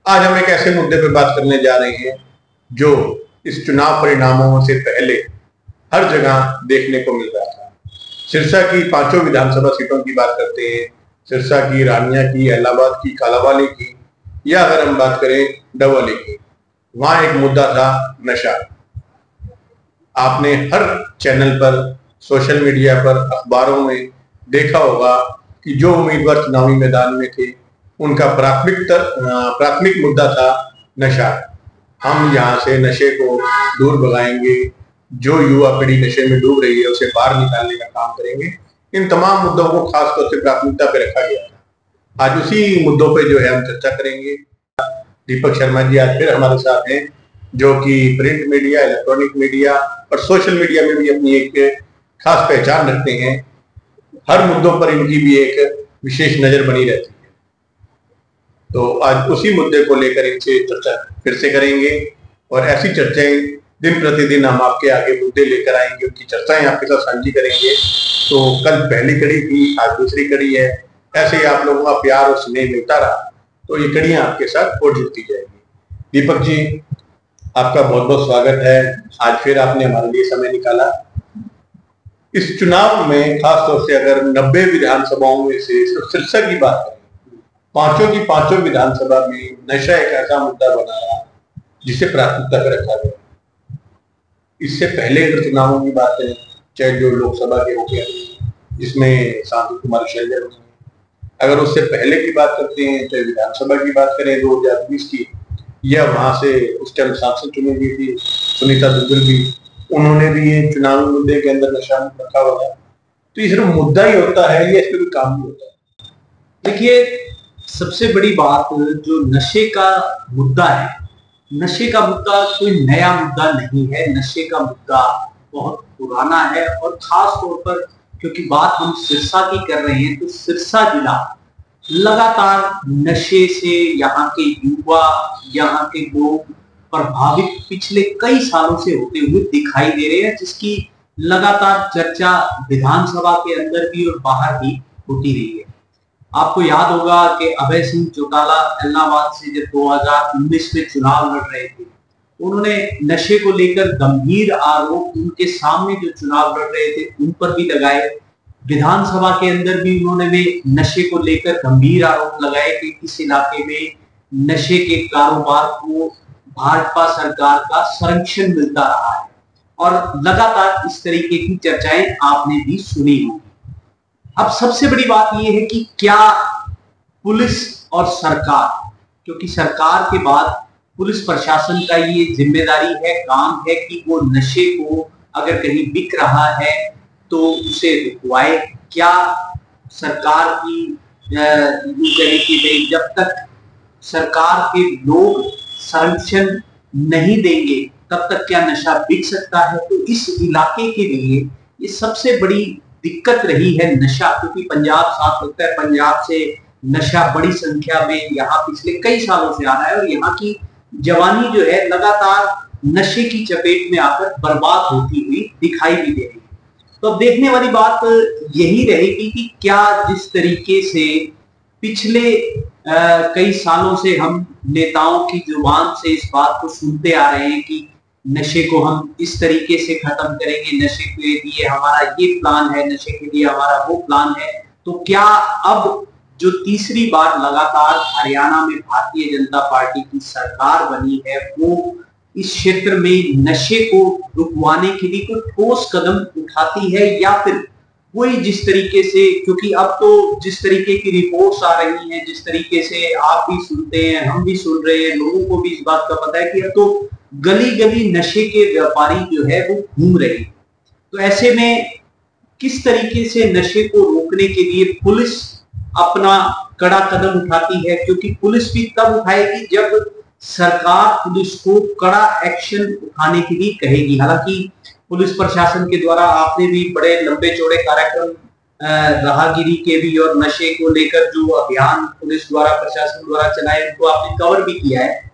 आज हम एक ऐसे मुद्दे पर बात करने जा रहे हैं जो इस चुनाव परिणामों से पहले हर जगह देखने को मिल रहा था। सिरसा की 5 विधानसभा सीटों की बात करते हैं, सिरसा की, रानिया की, इलाहाबाद की, कालावाली की, या अगर हम बात करें डबवाली की, वहां एक मुद्दा था नशा। आपने हर चैनल पर, सोशल मीडिया पर, अखबारों में देखा होगा कि जो उम्मीदवार चुनावी मैदान में थे उनका प्राथमिक मुद्दा था नशा। हम यहाँ से नशे को दूर भगाएंगे, जो युवा पीढ़ी नशे में डूब रही है उसे बाहर निकालने का काम करेंगे। इन तमाम मुद्दों को खासतौर से प्राथमिकता पे रखा गया था। आज उसी मुद्दों पे जो है हम चर्चा करेंगे। दीपक शर्मा जी आज फिर हमारे साथ हैं, जो कि प्रिंट मीडिया, इलेक्ट्रॉनिक मीडिया और सोशल मीडिया में भी अपनी एक खास पहचान रखते हैं। हर मुद्दों पर इनकी भी एक विशेष नजर बनी रहती है। तो आज उसी मुद्दे को लेकर इनसे चर्चा फिर से करेंगे और ऐसी चर्चाएं दिन प्रतिदिन हम आपके आगे मुद्दे लेकर आएंगे, उनकी चर्चाएं आपके साथ साझी करेंगे। तो कल पहली कड़ी थी, आज दूसरी कड़ी है। ऐसे ही आप लोगों का प्यार और स्नेह मिलता रहा तो ये कड़ियां आपके साथ और जुड़ती जाएगी। दीपक जी, आपका बहुत बहुत स्वागत है। आज फिर आपने हमारे लिए समय निकाला। इस चुनाव में खासतौर से अगर 90 विधानसभाओं में से सिर्फ सिरसा की बात करें, 5 की 5 विधानसभा में नशा एक ऐसा मुद्दा बना रहा जिसे प्राथमिकता पर रखा गया। इससे पहले अगर चुनावों की बात करें, चाहे जो लोकसभा के हो गया जिसमें सांसद कुमारी शैलजा बनी, अगर उससे पहले की बात करते हैं, चाहे विधानसभा की बात करें 2020 की, या वहां से उस टाइम सांसद चुनी गई थी सुनीता दुग्गल भी, उन्होंने भी ये चुनावी मुद्दे के अंदर नशा रखा हुआ था। तो ये सिर्फ मुद्दा ही होता है या इसमें भी काम भी होता है? देखिए, सबसे बड़ी बात जो नशे का मुद्दा है, नशे का मुद्दा कोई नया मुद्दा नहीं है। नशे का मुद्दा बहुत पुराना है और खास तौर पर क्योंकि बात हम सिरसा की कर रहे हैं, तो सिरसा जिला लगातार नशे से यहाँ के युवा, यहाँ के लोग प्रभावित पिछले कई सालों से होते हुए दिखाई दे रहे हैं, जिसकी लगातार चर्चा विधानसभा के अंदर भी और बाहर भी होती रही है। आपको याद होगा कि अभय सिंह चौटाला इलाहाबाद से जब 2019 में चुनाव लड़ रहे थे, उन्होंने नशे को लेकर गंभीर आरोप उनके सामने जो चुनाव लड़ रहे थे उन पर भी लगाए। विधानसभा के अंदर भी उन्होंने भी नशे को लेकर गंभीर आरोप लगाए कि इस इलाके में नशे के कारोबार को भाजपा सरकार का संरक्षण मिलता रहा है और लगातार इस तरीके की चर्चाएं आपने भी सुनी होगी। अब सबसे बड़ी बात यह है कि क्या पुलिस और सरकार, क्योंकि सरकार के बाद पुलिस प्रशासन का ये जिम्मेदारी है, काम है कि वो नशे को अगर कहीं बिक रहा है तो उसे रुकवाए। क्या सरकार की कि जब तक सरकार के लोग संरक्षण नहीं देंगे तब तक क्या नशा बिक सकता है? तो इस इलाके के लिए ये सबसे बड़ी दिक्कत रही है नशा, क्योंकि पंजाब साफ लगता है, पंजाब से नशा बड़ी संख्या में यहाँ पिछले कई सालों से आ रहा है और यहाँ की जवानी जो है लगातार नशे की चपेट में आकर बर्बाद होती हुई दिखाई भी दे रही है। तो अब देखने वाली बात यही रहेगी कि क्या जिस तरीके से पिछले कई सालों से हम नेताओं की जुबान से इस बात को सुनते आ रहे हैं कि नशे को हम इस तरीके से खत्म करेंगे, नशे के लिए हमारा ये प्लान है, नशे के लिए हमारा वो प्लान है, तो क्या अब जो तीसरी बार लगातार हरियाणा में भारतीय जनता पार्टी की सरकार बनी है वो इस क्षेत्र में नशे को रुकवाने के लिए कोई ठोस कदम उठाती है, या फिर कोई जिस तरीके से, क्योंकि अब तो जिस तरीके की रिपोर्ट्स आ रही हैं, जिस तरीके से आप भी सुनते हैं, हम भी सुन रहे हैं, लोगों को भी इस बात का पता है कि अब तो गली गली नशे के व्यापारी जो है वो घूम रहे हैं। तो ऐसे में किस तरीके से नशे को रोकने के लिए पुलिस अपना कड़ा कदम उठाती है, क्योंकि पुलिस भी तब उठाएगी जब सरकार पुलिस को कड़ा एक्शन उठाने के लिए कहेगी। हालांकि पुलिस प्रशासन के द्वारा आपने भी बड़े लंबे चौड़े कार्यक्रम राहगिरी के भी और नशे को लेकर जो अभियान पुलिस द्वारा, प्रशासन द्वारा चलाए, उनको आपने कवर भी किया है।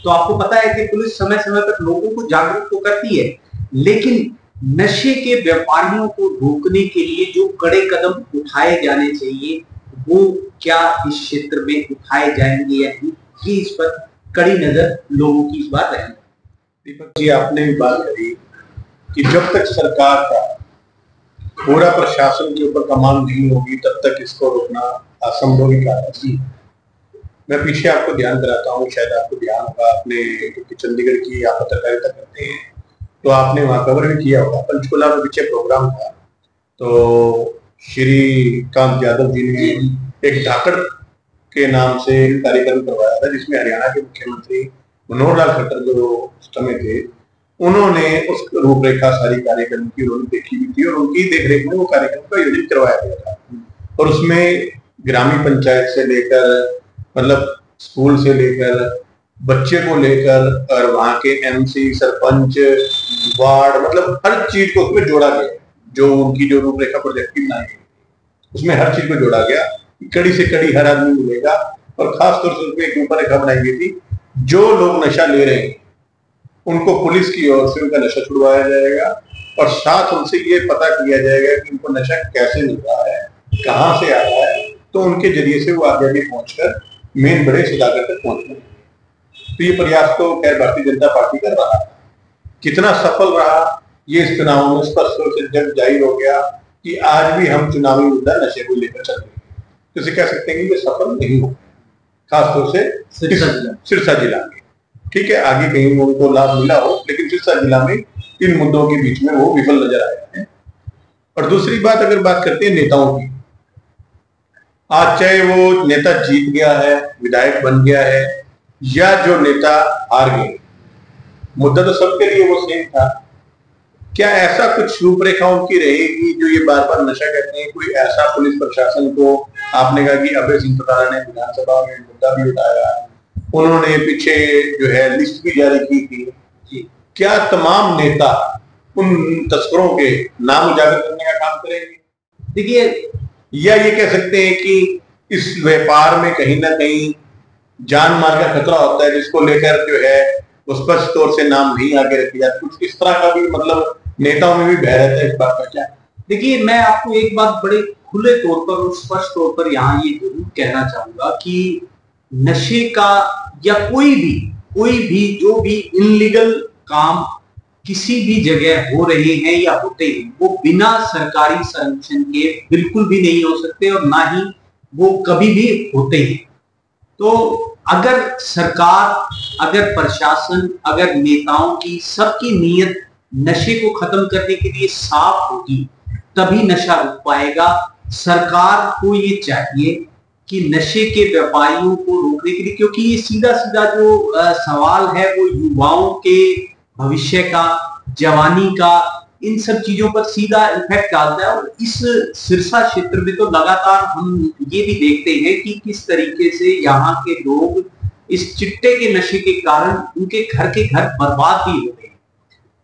तो आपको पता है कि पुलिस समय समय पर लोगों को जागरूक तो करती है, लेकिन नशे के व्यापारियों को रोकने के लिए जो कड़े कदम उठाए जाने चाहिए वो क्या इस क्षेत्र में उठाए जाएंगे या नहीं, ये इस पर कड़ी नजर लोगों की इस बार रहेगी। दीपक जी, आपने भी बात करी कि जब तक सरकार का पूरा प्रशासन के ऊपर कमान नहीं होगी तब तक इसको रोकना असंभव ही कार्य है। मैं पीछे आपको ध्यान कराता हूँ, शायद आपको ध्यान होगा, आपने क्योंकि चंडीगढ़ की आप पत्रकारिता करते हैं तो आपने वहां कवर भी किया होगा। पंचकुला में पीछे प्रोग्राम था तो श्री कांत यादव जी ने एक धाकड़ के नाम से कार्यक्रम करवाया था जिसमें हरियाणा के मुख्यमंत्री मनोहर लाल खट्टर जो उस समय थे, उन्होंने उस रूपरेखा सारी कार्यक्रम की उन्होंने देखी भी थी और उनकी देखरेख में वो कार्यक्रम का आयोजन करवाया गया था। और उसमें ग्रामीण पंचायत से लेकर मतलब स्कूल से लेकर बच्चे को लेकर और वहां के एमसी, सरपंच, वार्ड, मतलब हर चीज को उसमें जोड़ा गया। जो उनकी जो रूपरेखा प्रोजेक्ट की बनाई गई उसमें हर चीज को जोड़ा गया, कड़ी से कड़ी हर आदमी मिलेगा। और खास तौर से उसमें एक रूपरेखा बनाई गई थी, जो लोग नशा ले रहे हैं उनको पुलिस की ओर से उनका नशा छुड़वाया जाएगा और साथ उनसे ये पता किया जाएगा कि उनको नशा कैसे मिल रहा है, कहाँ से आ रहा है, तो उनके जरिए से वो आगे आगे पहुंचकर मेन बड़े सौदागर तक पहुंचने। तो ये प्रयास तो खैर भारतीय जनता पार्टी कर रहा है। कितना सफल रहा ये इस चुनाव में स्पष्ट रूप से जग जाहिर हो गया कि आज भी हम चुनावी मुद्दा नशे को लेकर चल रहे हैं। तो इसे कह सकते हैं कि ये सफल नहीं हो, खासतौर से सिरसा जिला में। ठीक है, आगे कहीं उनको लाभ मिला हो, लेकिन सिरसा जिला में इन मुद्दों के बीच में वो विफल नजर आए हैं। और दूसरी बात, अगर बात करते हैं नेताओं की, आज चाहे वो नेता जीत गया है, विधायक बन गया है, या जो नेता हार गए, मुद्दा तो सबके लिए वो सेम था। क्या ऐसा कुछ रूपरेखा उनकी रहेगी जो ये बार बार नशा कहते हैं? कोई ऐसा पुलिस प्रशासन को, आपने कहा कि अभय सिंह चौटाला ने विधानसभा में मुद्दा भी उठाया, उन्होंने पीछे जो है लिस्ट भी जारी की थी, क्या तमाम नेता उन तस्करों के नाम उजागर करने का काम करेंगे? देखिए, या ये कह सकते हैं कि इस व्यापार में कहीं ना कहीं जान माल का खतरा होता है जिसको लेकर जो है उस स्पष्ट तौर से नाम नहीं आगे रखे जाते? कुछ इस तरह का भी मतलब नेताओं में भी भय रहता है इस बात का क्या? देखिए, मैं आपको एक बात बड़े खुले तौर पर और स्पष्ट तौर पर यहाँ ये जरूर कहना चाहूंगा कि नशे का या कोई भी जो भी इनलीगल काम किसी भी जगह हो रहे हैं या होते हैं, वो बिना सरकारी संरक्षण के बिल्कुल भी नहीं हो सकते और ना ही वो कभी भी होते हैं। तो अगर सरकार, अगर प्रशासन, अगर नेताओं की सबकी नीयत नशे को खत्म करने के लिए साफ होगी तभी नशा रुक पाएगा। सरकार को ये चाहिए कि नशे के व्यापारियों को रोकने के लिए, क्योंकि ये सीधा सीधा जो सवाल है वो युवाओं के भविष्य का, जवानी का, इन सब चीजों पर सीधा इफेक्ट डालता है। और इस सिरसा क्षेत्र में तो लगातार हम ये भी देखते हैं कि किस तरीके से यहाँ के लोग इस चिट्टे के नशे के कारण उनके घर के घर बर्बाद भी हो गए।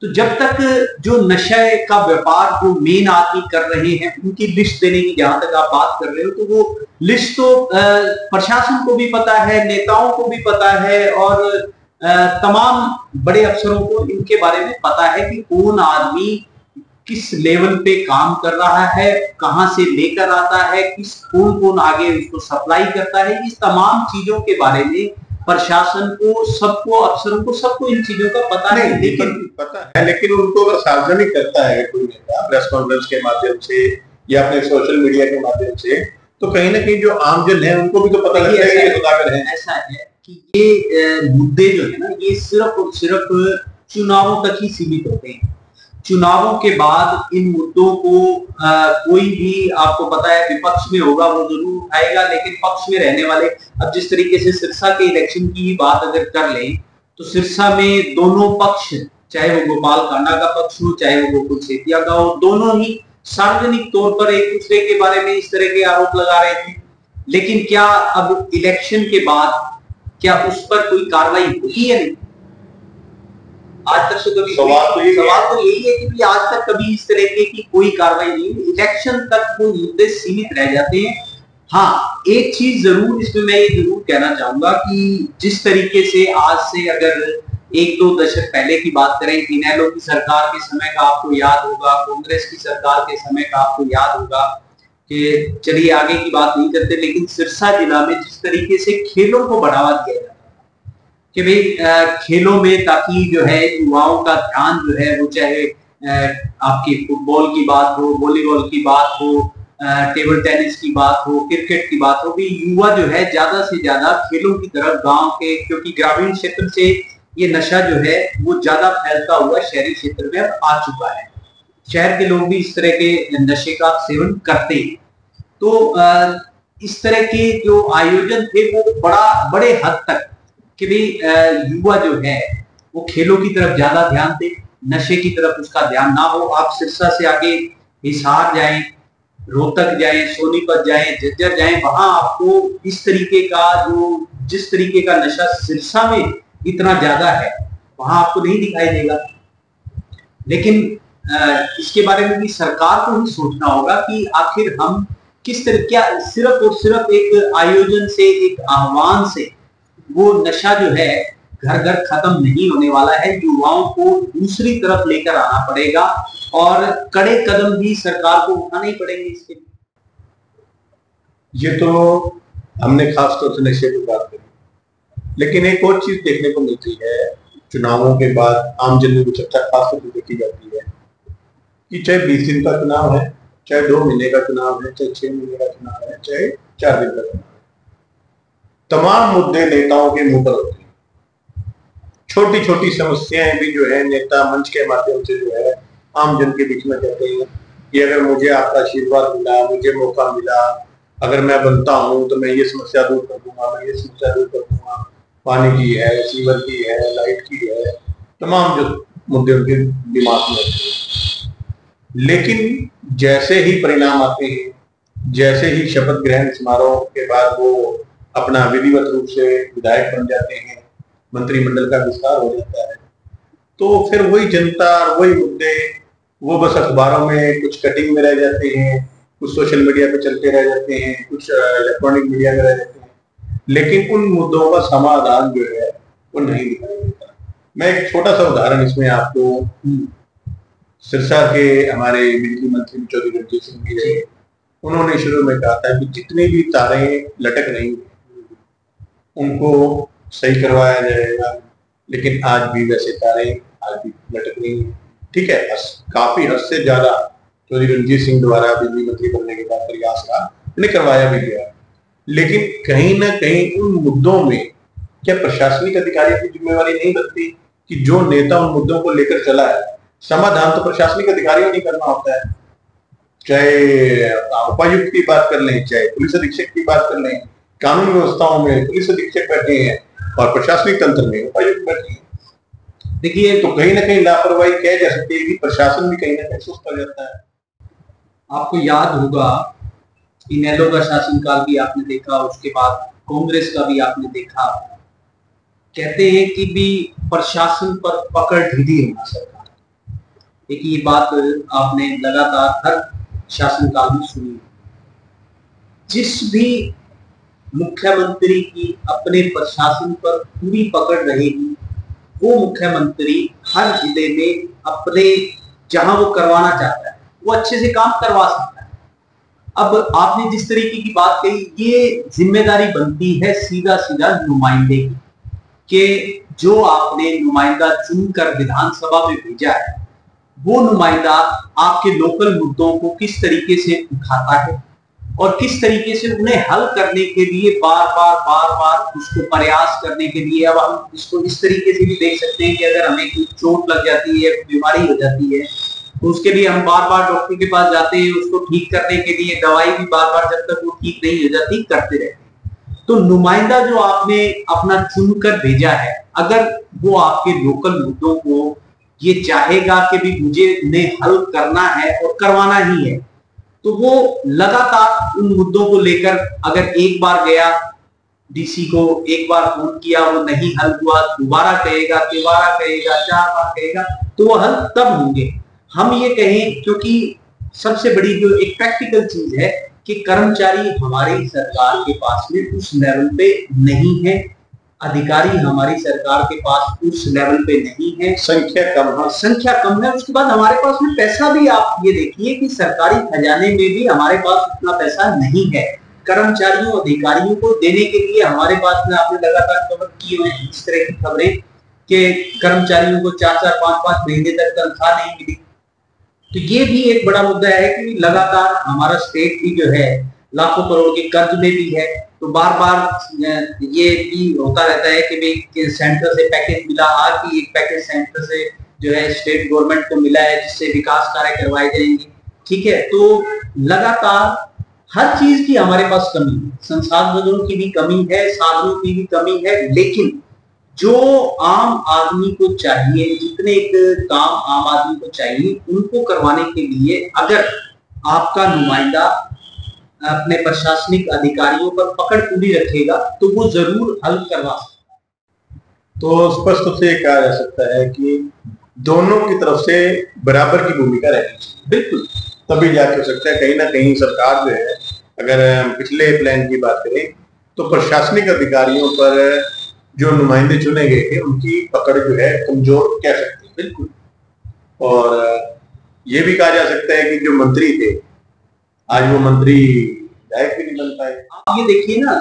तो जब तक जो नशे का व्यापार जो मेन आदमी कर रहे हैं उनकी लिस्ट देने की जहां तक आप बात कर रहे हो, तो वो लिस्ट तो प्रशासन को भी पता है, नेताओं को भी पता है और तमाम बड़े अफसरों को इनके बारे में पता है कि कौन आदमी किस लेवल पे काम कर रहा है, कहां से लेकर आता है, किस कौन आगे उसको सप्लाई करता है। इस तमाम चीजों के बारे में प्रशासन को, सबको, अफसरों को, सबको इन चीजों का पता है। लेकिन पता है, लेकिन उनको अगर सार्वजनिक करता है कोई नेता प्रेस कॉन्फ्रेंस के माध्यम से या अपने सोशल मीडिया के माध्यम से, तो कहीं ना कहीं जो आमजन है उनको भी तो पता लगता है कि सौदागर है। ऐसा है कि ये मुद्दे जो है ना, ये सिर्फ और सिर्फ चुनावों तक ही सीमित होते हैं। चुनावों के बाद इन मुद्दों को कोई भी, आपको पता है, विपक्ष में होगा वो जरूर उठाएगा, लेकिन पक्ष में रहने वाले, अब जिस तरीके से सिरसा के इलेक्शन की बात अगर कर लें तो सिरसा में दोनों पक्ष, चाहे वो गोपाल कांडा का पक्ष हो, चाहे वो गोकुल सेतिया का हो, दोनों ही सार्वजनिक तौर पर एक दूसरे के बारे में इस तरह के आरोप लगा रहे थे। लेकिन क्या अब इलेक्शन के बाद क्या उस पर कोई कार्रवाई होती है? नहीं, आज तक तो कभी सवाल तो यही है कि आज तक कभी इस तरह की कोई कार्रवाई नहीं हुई। इलेक्शन तक वो मुद्दे सीमित रह जाते हैं। हाँ, एक चीज जरूर इसमें मैं ये जरूर कहना चाहूंगा कि जिस तरीके से आज से अगर 1-2 दशक पहले की बात करें, इनेलो की सरकार के समय का आपको याद होगा, कांग्रेस की सरकार के समय का आपको याद होगा, कि चलिए आगे की बात नहीं करते, लेकिन सिरसा जिला में जिस तरीके से खेलों को बढ़ावा दिया जाता था, कि भाई खेलों में, ताकि जो है युवाओं का ध्यान जो है वो, चाहे आपकी फुटबॉल की बात हो, वॉलीबॉल की बात हो, टेबल टेनिस की बात हो, क्रिकेट की बात हो, भी युवा जो है ज्यादा से ज्यादा खेलों की तरफ गांव के, क्योंकि ग्रामीण क्षेत्र से ये नशा जो है वो ज्यादा फैलता हुआ शहरी क्षेत्र में अब आ चुका है। शहर के लोग भी इस तरह के नशे का सेवन करते हैं। तो इस तरह के जो आयोजन थे वो बड़े हद तक कि भाई युवा जो है वो खेलों की तरफ ज्यादा ध्यान दे, नशे की तरफ उसका ध्यान ना हो। आप सिरसा से आगे हिसार जाएं, रोहतक जाएं, सोनीपत जाएं, झज्जर जाएं, वहां आपको इस तरीके का जिस तरीके का नशा सिरसा में इतना ज्यादा है वहां आपको नहीं दिखाई देगा। लेकिन इसके बारे में भी सरकार को ही सोचना होगा कि आखिर हम किस तरह, क्या सिर्फ और सिर्फ एक आयोजन से, एक आह्वान से वो नशा जो है घर घर खत्म नहीं होने वाला है। युवाओं को दूसरी तरफ लेकर आना पड़ेगा और कड़े कदम भी सरकार को उठाने ही पड़ेंगे इसके लिए। ये तो हमने खास तौर से नशे की बात करी, लेकिन एक और चीज देखने को मिलती है चुनावों के बाद आम जन में चर्चा खास तौर से देखी जाती है कि चाहे 20 दिन का चुनाव है, चाहे 2 महीने का चुनाव है, चाहे 6 महीने का चुनाव है, चाहे 4 दिन का चुनाव है, तमाम मुद्दे नेताओं के मुंह पर होते हैं। छोटी छोटी समस्याएं भी जो है नेता मंच के माध्यम से जो है आम जन के बीच में कहते हैं कि अगर मुझे आपका आशीर्वाद मिला, मुझे मौका मिला, अगर मैं बनता हूं तो मैं ये समस्या दूर कर दूंगा, मैं ये समस्या दूर कर दूंगा, पानी की है, सीवर की है, लाइट की है, तमाम जो मुद्दे उनके दिमाग में होते हैं। लेकिन जैसे ही परिणाम आते हैं, जैसे ही शपथ ग्रहण समारोह के बाद वो अपना विधिवत रूप से विधायक बन जाते हैं, मंत्रिमंडल का विस्तार हो जाता है, तो फिर वही जनता और वही मुद्दे वो बस अखबारों में कुछ कटिंग में रह जाते हैं, कुछ सोशल मीडिया पे चलते रह जाते हैं, कुछ इलेक्ट्रॉनिक मीडिया में रह जाते हैं, लेकिन उन मुद्दों का समाधान जो है वो नहीं दिखाई देता। मैं एक छोटा सा उदाहरण इसमें आपको, सिरसा के हमारे बिजली मंत्री चौधरी रणजीत सिंह जी रहे, उन्होंने शुरू में कहा था कि जितनी भी तारें लटक रही उनको सही करवाया जाएगा, लेकिन आज भी वैसे तारें आज भी लटक रही हैं। ठीक है, काफी हद से ज्यादा चौधरी रणजीत सिंह द्वारा बिजली मंत्री बनने के बाद प्रयास रहा, उन्हें करवाया भी गया, लेकिन कहीं ना कहीं उन मुद्दों में क्या प्रशासनिक अधिकारियों की जिम्मेवारी नहीं बनती कि जो नेता उन मुद्दों को लेकर चला है, समाधान तो प्रशासनिक अधिकारियों ने करना होता है। चाहे उपायुक्त की बात कर लें, चाहे पुलिस अधीक्षक की बात कर लें, कानून व्यवस्थाओं में पुलिस अधीक्षक बैठे हैं और प्रशासनिक तंत्र में उपायुक्त बैठे हैं। देखिए, तो कहीं ना कहीं लापरवाही कह जा सकती है कि प्रशासन भी कहीं ना कहीं सुस्त हो जाता है। आपको याद होगा इनेलो का शासनकाल भी आपने देखा, उसके बाद कांग्रेस का भी आपने देखा। कहते हैं कि भी प्रशासन पर पकड़ ढीली होना सरकार, एक ये बात आपने लगातार हर शासनकाल में सुनी। जिस भी मुख्यमंत्री की अपने प्रशासन पर पूरी पकड़ रहेगी, वो मुख्यमंत्री हर जिले में अपने जहां वो करवाना चाहता है वो अच्छे से काम करवा सकता है। अब आपने जिस तरीके की बात कही, ये जिम्मेदारी बनती है सीधा सीधा नुमाइंदे की, कि जो आपने नुमाइंदा चुनकर विधानसभा में भेजा है, वो नुमाइंदा आपके लोकल मुद्दों को किस तरीके से उठाता है और किस तरीके से उन्हें हल करने के लिए बार बार उसको प्रयास करने के लिए। अब हम इसको इस तरीके से भी देख सकते हैं कि अगर हमें कोई चोट लग जाती है, बीमारी हो जाती है, तो उसके लिए हम बार बार डॉक्टर के पास जाते हैं, उसको ठीक करने के लिए दवाई भी बार बार जब तक वो ठीक नहीं हो जाती करते रहते हैं। तो नुमाइंदा जो आपने अपना चुनकर भेजा है, अगर वो आपके लोकल मुद्दों को ये चाहेगा कि भी मुझे उन्हें हल करना है और करवाना ही है, तो वो लगातार उन मुद्दों को लेकर, अगर एक बार गया डीसी को, एक बार फोन किया, वो नहीं हल हुआ, दोबारा कहेगा, तिबारा कहेगा, 4 बार कहेगा, तो वो हल तब होंगे। हम ये कहें, क्योंकि सबसे बड़ी जो एक प्रैक्टिकल चीज है कि कर्मचारी हमारी सरकार के पास में उस लेवल पे नहीं है, अधिकारी हमारी सरकार के पास उस लेवल पे नहीं है, संख्या कम है। उसके बाद हमारे पास में पैसा भी, आप ये देखिए कि सरकारी खजाने में भी हमारे पास उतना पैसा नहीं है। कर्मचारियों अधिकारियों को देने के लिए हमारे पास में आपने लगातार कवर किए हुए हैं इस तरह की खबरें कि कर्मचारियों को 4-4, 5-5 महीने तक तनख्वाह नहीं मिली। तो ये भी एक बड़ा मुद्दा है कि लगातार हमारा स्टेट भी जो है लाखों करोड़ के कर्ज में भी है। तो बार बार ये भी होता रहता है कि भाई सेंटर से पैकेज मिला, आज भी एक पैकेज सेंटर से जो है स्टेट गवर्नमेंट को मिला है जिससे विकास कार्य करवाए जाएंगे। ठीक है, तो लगातार हर चीज की हमारे पास कमी है, संसाधनों की भी कमी है, साधनों की भी कमी है, लेकिन जो आम आदमी को चाहिए, जितने काम आम आदमी को चाहिए उनको करवाने के लिए अगर आपका नुमाइंदा अपने प्रशासनिक अधिकारियों पर पकड़ पूरी रखेगा तो वो जरूर हल करवा सकता है। तो स्पष्ट रूप से कहा जा सकता है कि दोनों की तरफ से बराबर की भूमिका रहनी चाहिए। बिल्कुल, तभी जाके हो सकता है कहीं ना कहीं सरकार जो है, अगर पिछले प्लान की बात करें तो प्रशासनिक अधिकारियों पर जो नुमाइंदे चुने गए थे उनकी पकड़ जो है कमजोर कह सकते हैं। बिल्कुल, और ये भी कहा जा सकता है कि जो मंत्री थे आज वो मंत्री विधायक भी नहीं बन पाए। आप ये देखिए ना,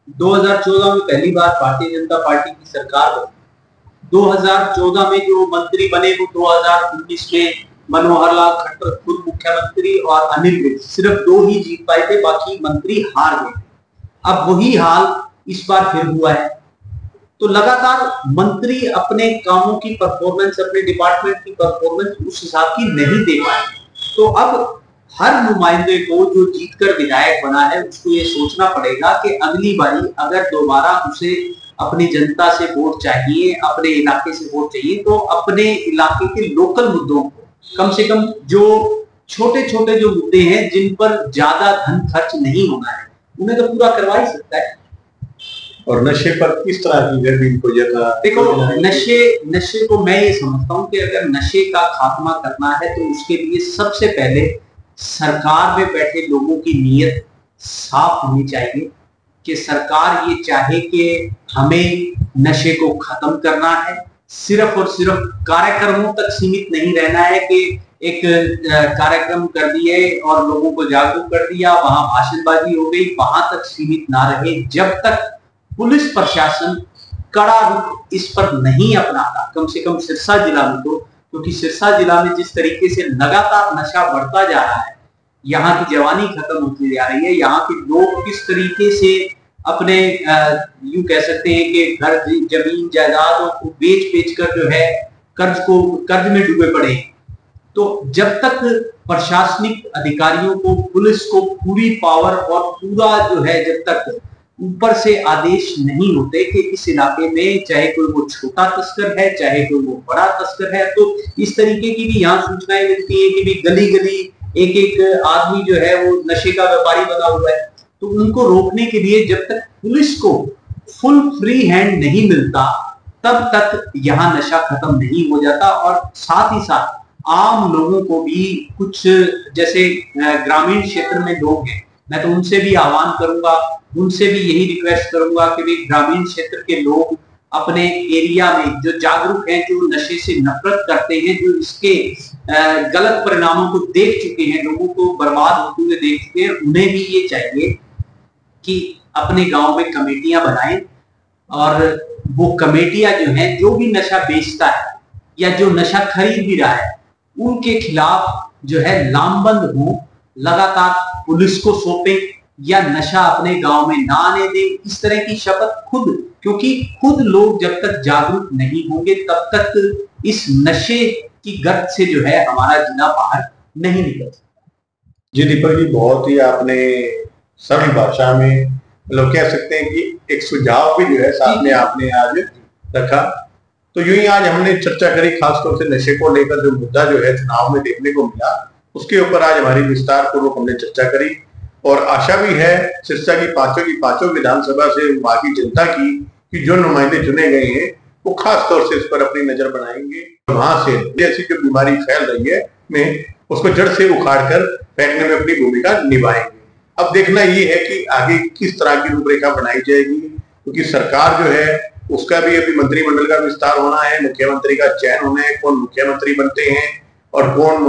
2014 में पहली बार भारतीय जनता पार्टी की सरकार बनी। 2014 में जो मंत्री बने वो 2019 में मनोहर लाल खट्टर खुद मुख्यमंत्री और अनिल विज सिर्फ 2 ही जीत पाए थे, बाकी मंत्री हार गए। अब वही हाल इस बार फिर हुआ है। तो लगातार मंत्री अपने कामों की परफॉर्मेंस, अपने डिपार्टमेंट की परफॉर्मेंस उस हिसाब की नहीं दे पाए। तो अब हर नुमाइंदे को जो जीतकर विधायक बना है उसको ये सोचना पड़ेगा कि अगली बारी अगर दोबारा उसे अपनी जनता से वोट चाहिए, अपने इलाके से वोट चाहिए, तो अपने इलाके के लोकल मुद्दों को कम से कम, जो छोटे छोटे जो मुद्दे हैं जिन पर ज्यादा धन खर्च नहीं होना है, उन्हें तो पूरा करवा ही सकता है। और नशे पर किस तरह की गरीबी को देखो, नशे को मैं ये समझता हूँ कि अगर नशे का खात्मा करना है तो उसके लिए सबसे पहले सरकार में बैठे लोगों की नीयत साफ होनी चाहिए कि सरकार ये चाहे कि हमें नशे को खत्म करना है। सिर्फ और सिर्फ कार्यक्रमों तक सीमित नहीं रहना है कि एक कार्यक्रम कर दिए और लोगों को जागरूक कर दिया, वहां भाषणबाजी हो गई, वहां तक सीमित ना रहे। जब तक पुलिस प्रशासन कड़ा रुख इस पर नहीं अपनाता, कम से कम सिरसा जिला में तो, क्योंकि सिरसा जिला में जिस तरीके से लगातार नशा बढ़ता जा रहा है, यहाँ की जवानी खत्म होती जा रही है, यहाँ के लोग किस तरीके से अपने यूं कह सकते हैं कि घर, जमीन, जायदादों को बेच कर जो है कर्ज में डूबे पड़े हैं। तो जब तक प्रशासनिक अधिकारियों को, पुलिस को पूरी पावर और पूरा जो है, जब तक ऊपर से आदेश नहीं होते कि इस इलाके में चाहे कोई वो छोटा तस्कर है, चाहे कोई वो बड़ा तस्कर है, तो इस तरीके की भी यहाँ सूचनाएं मिलती है कि भी गली गली एक एक आदमी जो है वो नशे का व्यापारी बना हुआ है। तो उनको रोकने के लिए जब तक पुलिस को फुल फ्री हैंड नहीं मिलता, तब तक यहाँ नशा खत्म नहीं हो जाता। और साथ ही साथ आम लोगों को भी कुछ, जैसे ग्रामीण क्षेत्र में लोग हैं, मैं तो उनसे भी आह्वान करूंगा, उनसे भी यही रिक्वेस्ट करूंगा कि भी ग्रामीण क्षेत्र के लोग अपने एरिया में जो जागरूक हैं, जो नशे से नफरत करते हैं, जो इसके गलत परिणामों को देख चुके हैं, लोगों को बर्बाद होते हुए देख चुके हैं, उन्हें भी ये चाहिए कि अपने गांव में कमेटियां बनाएं और वो कमेटियां जो हैं, जो भी नशा बेचता है या जो नशा खरीद भी रहा है, उनके खिलाफ जो है लामबंद हो, लगातार पुलिस को सौंपे या नशा अपने गांव में ना आने दे। इस तरह की शपथ खुद, क्योंकि खुद लोग जब तक जागरूक नहीं होंगे तब तक इस नशे की गर्त से जो है हमारा जिला बाहर नहीं निकल सकता। जी दीपक जी, बहुत ही आपने सरल भाषा में मतलब कह सकते हैं कि एक सुझाव भी जो है साथ में आपने आज रखा। तो यूं ही आज हमने चर्चा करी, खासतौर से नशे को लेकर जो मुद्दा जो है चुनाव में देखने को मिला, उसके ऊपर आज हमारी विस्तार पूर्वक हमने चर्चा करी। और आशा भी है सिरसा की पांचों विधानसभा से वहां की जनता की कि जो नुमाइंदे चुने गए हैं वो खास तौर से इस पर अपनी नजर बनाएंगे, वहां से जैसी जो बीमारी फैल रही है में उसको जड़ से उखाड़ कर फेंकने में अपनी भूमिका निभाएंगे। अब देखना ये है कि आगे किस तरह की रूपरेखा बनाई जाएगी, क्योंकि सरकार जो है उसका भी अभी मंत्रिमंडल का विस्तार होना है, मुख्यमंत्री का चयन होना है, कौन मुख्यमंत्री बनते हैं और कौन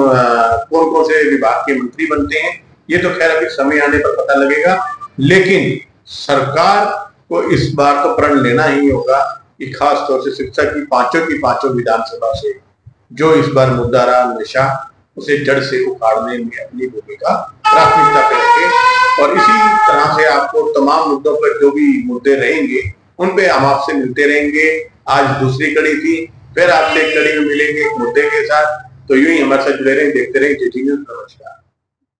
कौन से विभाग के मंत्री बनते हैं, ये तो खैर अभी समय आने पर पता लगेगा। लेकिन सरकार को इस बार तो प्रण लेना ही होगा कि खास तौर से शिक्षा की पांचों विधानसभा से जो इस बार मुद्दा रहा नशा, उसे जड़ से उखाड़ने में अपनी भूमिका प्राथमिकता पे रखे। और इसी तरह से आपको तमाम मुद्दों पर जो भी मुद्दे रहेंगे उन पे हम आपसे मिलते रहेंगे। आज दूसरी कड़ी थी, फिर आपसे एक कड़ी में मिलेंगे एक मुद्दे के साथ। तो यूं ही हमारे साथ जुड़े रहें, देखते रहें JT न्यूज़। नमस्कार।